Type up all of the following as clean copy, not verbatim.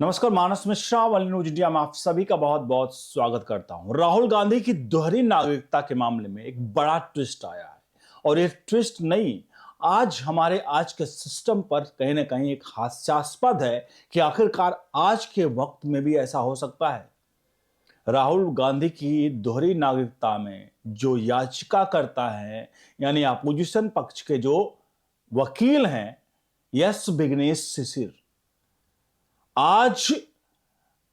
नमस्कार, मानस मिश्रा वाली news India में आप सभी का बहुत बहुत स्वागत करता हूं। राहुल गांधी की दोहरी नागरिकता के मामले में एक बड़ा ट्विस्ट आया है और ये ट्विस्ट नहीं, आज के सिस्टम पर कहीं ना कहीं एक हास्यास्पद है कि आखिरकार आज के वक्त में भी ऐसा हो सकता है। राहुल गांधी की दोहरी नागरिकता में जो याचिका करता है, यानी अपोजिशन पक्ष के जो वकील हैं, यस विघ्नेश शिशिर, आज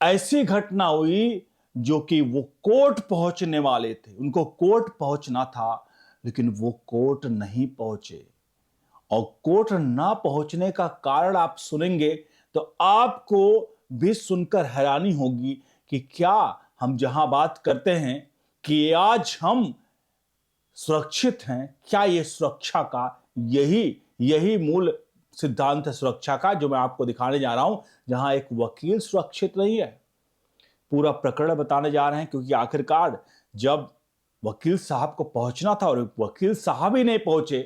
ऐसी घटना हुई जो कि वो कोर्ट पहुंचने वाले थे, उनको कोर्ट पहुंचना था, लेकिन वो कोर्ट नहीं पहुंचे। और कोर्ट ना पहुंचने का कारण आप सुनेंगे तो आपको भी सुनकर हैरानी होगी कि क्या हम जहां बात करते हैं कि आज हम सुरक्षित हैं, क्या ये सुरक्षा का यही यही मूल सिद्धांत है सुरक्षा का, जो मैं आपको दिखाने जा रहा हूं। जहां एक वकील सुरक्षित नहीं है, पूरा प्रकरण बताने जा रहे हैं, क्योंकि आखिरकार जब वकील साहब को पहुंचना था और वकील साहब ही नहीं पहुंचे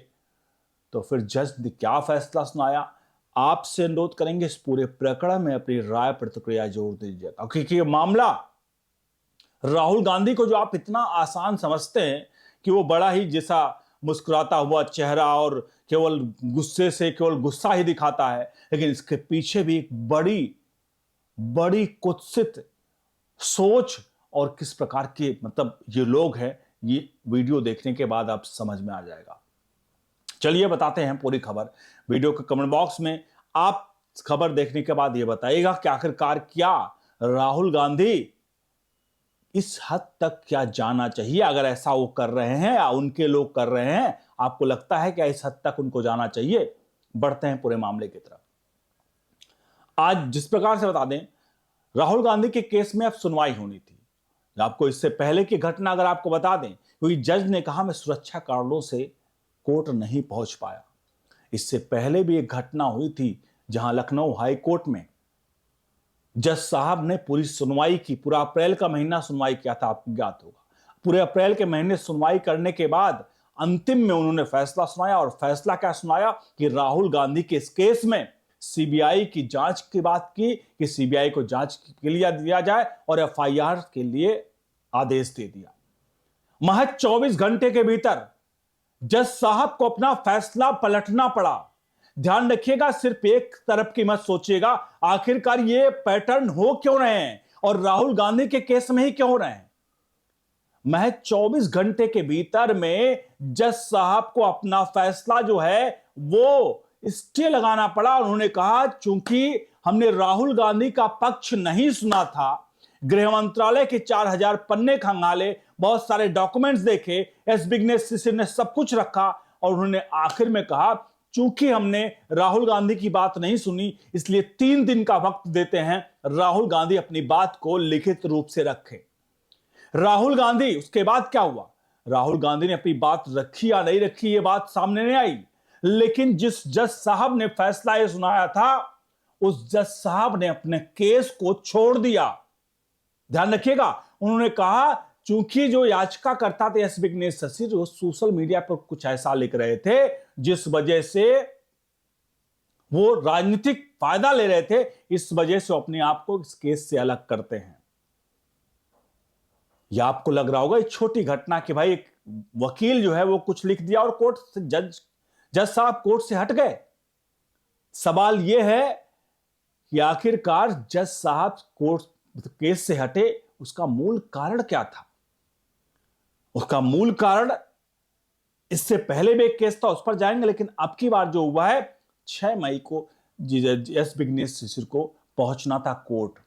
तो फिर जज ने क्या फैसला सुनाया, आपसे अनुरोध करेंगे इस पूरे प्रकरण में अपनी राय प्रतिक्रिया जोड़ दीजिएगा। क्योंकि ये मामला राहुल गांधी को जो आप इतना आसान समझते हैं कि वो बड़ा ही जैसा मुस्कुराता हुआ चेहरा और केवल गुस्से से केवल गुस्सा ही दिखाता है, लेकिन इसके पीछे भी एक बड़ी बड़ी कुत्सित सोच और किस प्रकार के ये लोग हैं, ये वीडियो देखने के बाद आप समझ में आ जाएगा। चलिए बताते हैं पूरी खबर। वीडियो के कमेंट बॉक्स में आप खबर देखने के बाद ये बताइएगा कि आखिरकार क्या राहुल गांधी इस हद तक क्या जाना चाहिए, अगर ऐसा वो कर रहे हैं या उनके लोग कर रहे हैं, आपको लगता है कि इस हद तक उनको जाना चाहिए। बढ़ते हैं पूरे मामले की तरफ। आज जिस प्रकार से बता दें, राहुल गांधी के केस में अब सुनवाई होनी थी। आपको इससे पहले की घटना अगर आपको बता दें, क्योंकि जज ने कहा मैं सुरक्षा कारणों से कोर्ट नहीं पहुंच पाया। इससे पहले भी एक घटना हुई थी जहां लखनऊ हाई कोर्ट में जज साहब ने पूरी सुनवाई की, पूरा अप्रैल का महीना सुनवाई किया था, आपको ज्ञात होगा। पूरे अप्रैल के महीने सुनवाई करने के बाद अंतिम में उन्होंने फैसला सुनाया, और फैसला क्या सुनाया कि राहुल गांधी के इस केस में सीबीआई की जांच की बात की कि सीबीआई को जांच के लिए दिया जाए और एफआईआर के लिए आदेश दे दिया। महज 24 घंटे के भीतर जज साहब को अपना फैसला पलटना पड़ा। ध्यान रखिएगा, सिर्फ एक तरफ की मत सोचिएगा, आखिरकार ये पैटर्न हो क्यों रहे हैं और राहुल गांधी के केस में ही क्यों हो रहे हैं। महज 24 घंटे के भीतर में जज साहब को अपना फैसला जो है वो स्टे लगाना पड़ा। उन्होंने कहा चूंकि हमने राहुल गांधी का पक्ष नहीं सुना था, गृह मंत्रालय के 4000 पन्ने खंगाले, बहुत सारे डॉक्यूमेंट्स देखे, एस विघ्नेश शिशिर ने सब कुछ रखा, और उन्होंने आखिर में कहा चूंकि हमने राहुल गांधी की बात नहीं सुनी, इसलिए 3 दिन का वक्त देते हैं, राहुल गांधी अपनी बात को लिखित रूप से रखे। राहुल गांधी, उसके बाद क्या हुआ, राहुल गांधी ने अपनी बात रखी या नहीं रखी ये बात सामने नहीं आई, लेकिन जिस जज साहब ने फैसला ये सुनाया था, उस जज साहब ने अपने केस को छोड़ दिया। ध्यान रखिएगा, उन्होंने कहा चूंकि जो याचिकाकर्ता थे एस विघ्नेश शिशिर, वो सोशल मीडिया पर कुछ ऐसा लिख रहे थे जिस वजह से वो राजनीतिक फायदा ले रहे थे, इस वजह से अपने आप को इस केस से अलग करते हैं। यह आपको लग रहा होगा एक छोटी घटना कि भाई एक वकील जो है वो कुछ लिख दिया और कोर्ट से जज साहब कोर्ट से हट गए। सवाल यह है कि आखिरकार जज साहब कोर्ट केस से हटे, उसका मूल कारण क्या था। उसका मूल कारण, इससे पहले भी एक केस था, उस पर जाएंगे, लेकिन अब की बार जो हुआ है 6 मई को एस विघ्नेश शिशिर को पहुंचना था कोर्ट।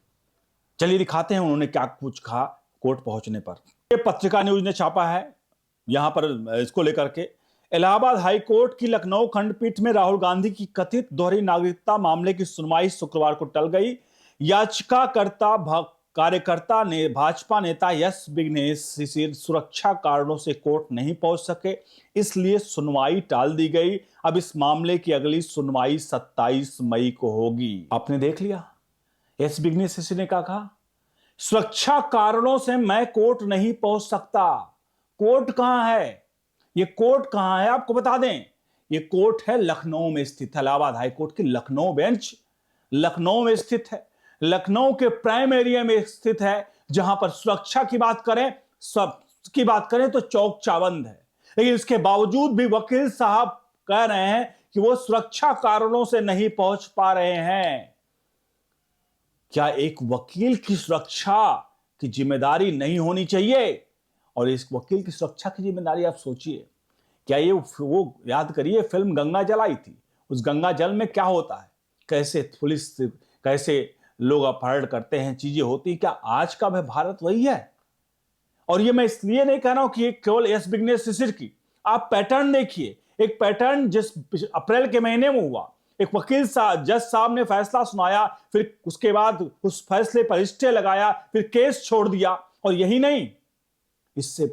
चलिए दिखाते हैं उन्होंने क्या कुछ कहा कोर्ट पहुंचने पर। ये पत्रिका न्यूज ने छापा है यहां पर इसको लेकर के। इलाहाबाद हाई कोर्ट की लखनऊ खंडपीठ में राहुल गांधी की कथित दोहरी नागरिकता मामले की सुनवाई शुक्रवार को टल गई। याचिकाकर्ता कार्यकर्ता ने भाजपा नेता यस विघ्नेश शिशिर सुरक्षा कारणों से कोर्ट नहीं पहुंच सके, इसलिए सुनवाई टाल दी गई। अब इस मामले की अगली सुनवाई 27 मई को होगी। आपने देख लिया, यस विघ्नेश शिशिर ने क्या कहा, सुरक्षा कारणों से मैं कोर्ट नहीं पहुंच सकता। कोर्ट कहां है, ये कोर्ट कहां है आपको बता दें, ये कोर्ट है लखनऊ में स्थित है। इलाहाबाद हाई कोर्ट की लखनऊ बेंच लखनऊ में स्थित है। लखनऊ के प्राइम एरिया में स्थित है, जहां पर सुरक्षा की बात करें, सब की बात करें तो चौक चाबंद है। लेकिन इसके बावजूद भी वकील साहब कह रहे हैं कि वो सुरक्षा कारणों से नहीं पहुंच पा रहे हैं। क्या एक वकील की सुरक्षा की जिम्मेदारी नहीं होनी चाहिए? और इस वकील की सुरक्षा की जिम्मेदारी आप सोचिए, क्या ये वो याद करिए, फिल्म गंगा जल आई थी, उस गंगा जल में क्या होता है, कैसे पुलिस, कैसे लोग अपहरण करते हैं, चीजें होती, क्या आज का वह भारत वही है? और ये मैं इसलिए नहीं कह रहा हूं कि केवल एस विघ्नेश शिशिर की, आप पैटर्न देखिए, एक पैटर्न जिस अप्रैल के महीने में हुआ, एक वकील साहब, जज साहब ने फैसला सुनाया, फिर उसके बाद उस फैसले पर स्टे लगाया, फिर केस छोड़ दिया। और यही नहीं, इससे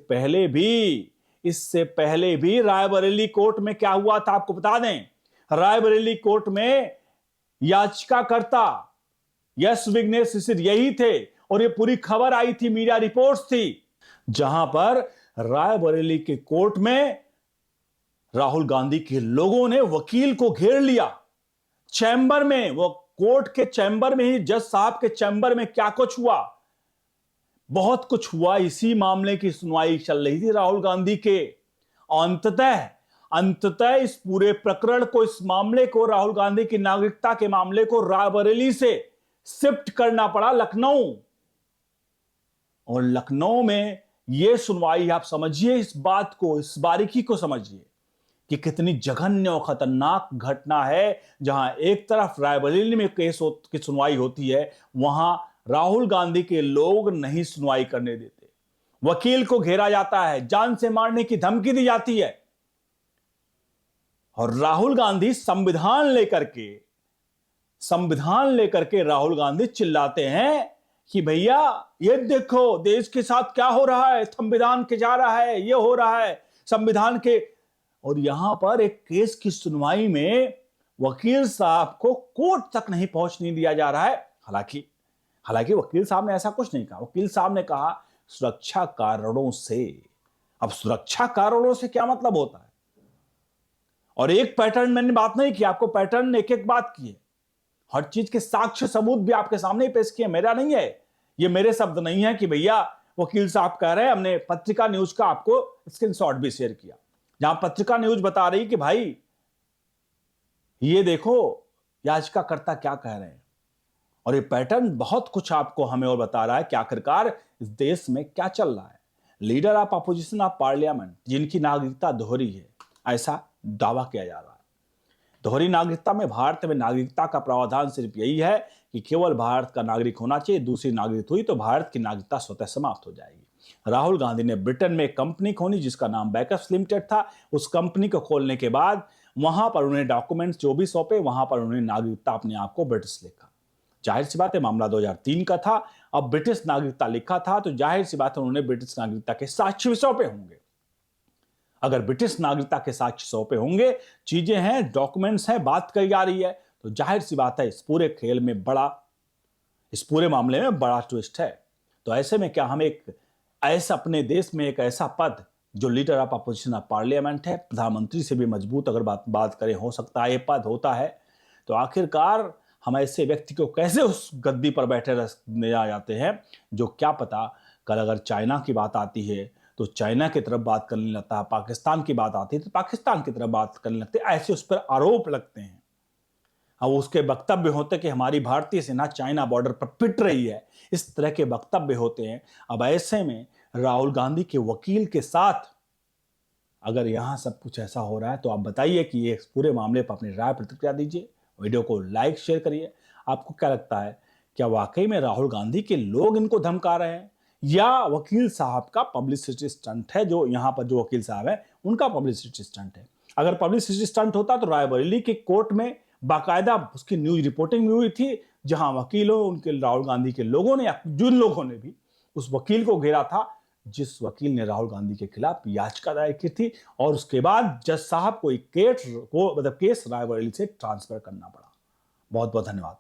पहले भी रायबरेली कोर्ट में क्या हुआ था आपको बता दें। रायबरेली कोर्ट में याचिकाकर्ता यस विघ्नेश शिशिर यही थे, और ये पूरी खबर आई थी, मीडिया रिपोर्ट्स थी, जहां पर रायबरेली के कोर्ट में राहुल गांधी के लोगों ने वकील को घेर लिया चैम्बर में। वो कोर्ट के चैम्बर में ही, जज साहब के चैम्बर में क्या कुछ हुआ, बहुत कुछ हुआ। इसी मामले की सुनवाई चल रही थी राहुल गांधी के। अंततः इस पूरे प्रकरण को, इस मामले को, राहुल गांधी की नागरिकता के मामले को रायबरेली से शिफ्ट करना पड़ा लखनऊ। और लखनऊ में यह सुनवाई, आप समझिए इस बात को, इस बारीकी को समझिए कि कितनी जघन्य और खतरनाक घटना है। जहां एक तरफ रायबरेली में केस की सुनवाई होती है, वहां राहुल गांधी के लोग नहीं सुनवाई करने देते, वकील को घेरा जाता है, जान से मारने की धमकी दी जाती है। और राहुल गांधी संविधान लेकर के राहुल गांधी चिल्लाते हैं कि भैया ये देखो देश के साथ क्या हो रहा है, संविधान के जा रहा है, ये हो रहा है संविधान के। और यहां पर एक केस की सुनवाई में वकील साहब को कोर्ट तक नहीं पहुंचने दिया जा रहा है। हालांकि वकील साहब ने ऐसा कुछ नहीं कहा। वकील साहब ने कहा सुरक्षा कारणों से। अब सुरक्षा कारणों से क्या मतलब होता है? और एक पैटर्न मैंने बात नहीं की, आपको पैटर्न एक एक बात की है, हर चीज के साक्ष्य सबूत भी आपके सामने ही पेश किए, मेरा नहीं है, ये मेरे शब्द नहीं है कि भैया वकील साहब कह रहे हैं। हमने पत्रिका न्यूज का आपको स्क्रीनशॉट भी शेयर किया, जहां पत्रिका न्यूज बता रही कि भाई ये देखो याचिकाकर्ता क्या कह रहे हैं। और ये पैटर्न बहुत कुछ आपको हमें और बता रहा है कि आखिरकार इस देश में क्या चल रहा है। Leader of opposition of parliament, जिनकी नागरिकता दोहरी है, ऐसा दावा किया जा रहा है। दोहरी नागरिकता में, भारत में नागरिकता का प्रावधान सिर्फ यही है कि केवल भारत का नागरिक होना चाहिए, दूसरी नागरिक हुई तो भारत की नागरिकता स्वतः समाप्त हो जाएगी। राहुल गांधी ने ब्रिटेन में एक कंपनी खोली जिसका नाम बैकअप्स लिमिटेड था। उस कंपनी को खोलने के बाद वहां पर उन्हें डॉक्यूमेंट्स जो भी सौंपे, वहां पर उन्होंने नागरिकता अपने आप को ब्रिटिश लिखा। जाहिर सी बात है, मामला 2003 का था, अब ब्रिटिश नागरिकता लिखा था तो जाहिर सी बात है उन्होंने ब्रिटिश नागरिकता के साक्ष्य सौंपे होंगे। अगर ब्रिटिश नागरिकता के साक्ष्य सौंपे होंगे, चीजें हैं, डॉक्यूमेंट्स हैं, बात कही जा रही है, तो जाहिर सी बात है इस पूरे मामले में बड़ा ट्विस्ट है। तो ऐसे में क्या हम एक ऐसा, अपने देश में एक ऐसा पद जो leader of opposition of parliament है, प्रधानमंत्री से भी मजबूत अगर बात करें, हो सकता है ये पद होता है, तो आखिरकार हम ऐसे व्यक्ति को कैसे उस गद्दी पर बैठे रहने आ जाते हैं, जो क्या पता कल अगर चाइना की बात आती है तो चाइना की तरफ बात करने लगता है, पाकिस्तान की बात आती है तो पाकिस्तान की तरफ बात करने लगते हैं, ऐसे उस पर आरोप लगते हैं। अब उसके वक्तव्य होते कि हमारी भारतीय सेना चाइना बॉर्डर पर पिट रही है, इस तरह के वक्तव्य होते हैं। अब ऐसे में राहुल गांधी के वकील के साथ अगर यहां सब कुछ ऐसा हो रहा है, तो आप बताइए कि ये पूरे मामले पर अपनी राय प्रतिक्रिया दीजिए, वीडियो को लाइक शेयर करिए। आपको क्या लगता है, क्या वाकई में राहुल गांधी के लोग इनको धमका रहे हैं, या वकील साहब का पब्लिसिटी स्टंट है? जो यहां पर जो वकील साहब है उनका पब्लिसिटी स्टंट है। अगर पब्लिसिटी स्टंट होता तो रायबरेली के कोर्ट में बाकायदा उसकी न्यूज रिपोर्टिंग भी हुई थी, जहां वकीलों, उनके राहुल गांधी के लोगों ने या जिन लोगों ने भी उस वकील को घेरा था, जिस वकील ने राहुल गांधी के खिलाफ याचिका दायर की थी, और उसके बाद जज साहब को केस रायबरेली से ट्रांसफर करना पड़ा। बहुत बहुत धन्यवाद।